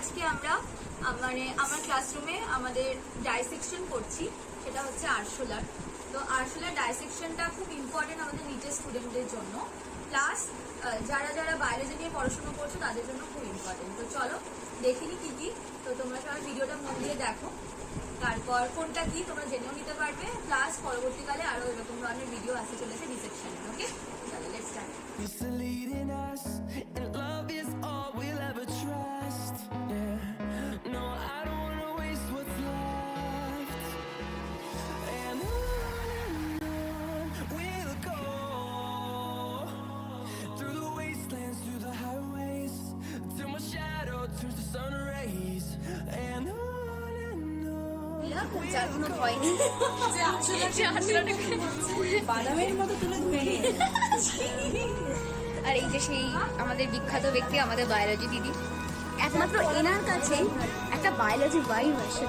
আজকে আমরা মানে আমার ক্লাসরুমে আমাদের ডাইসেকশন করছি, সেটা হচ্ছে আরশোলার। তো আরশোলার ডাইসেকশনটা খুব ইম্পর্টেন্ট আমাদের নিচের স্টুডেন্টদের জন্য, প্লাস যারা যারা বায়োলজি নিয়ে পড়াশোনা করছো তাদের জন্য খুব ইম্পর্টেন্ট। তো চলো দেখিনি কি কি। তো তোমরা সবাই ভিডিওটা মন দিয়ে দেখো, তারপর কোনটা কি তোমরা জেনেও নিতে পারবে, প্লাস পরবর্তীকালে আরো এরকম ধরনের ভিডিও আসতে চলেছে ডিসেকশনে। ওকে, চলো লেটস স্টার্ট। বাদামের মতো তুলে ধরে। আর এই যে সেই আমাদের বিখ্যাত ব্যক্তি, আমাদের বায়োলজি দিদি, একমাত্র এনার কাছে একটা বায়োলজি ভাইব আসে।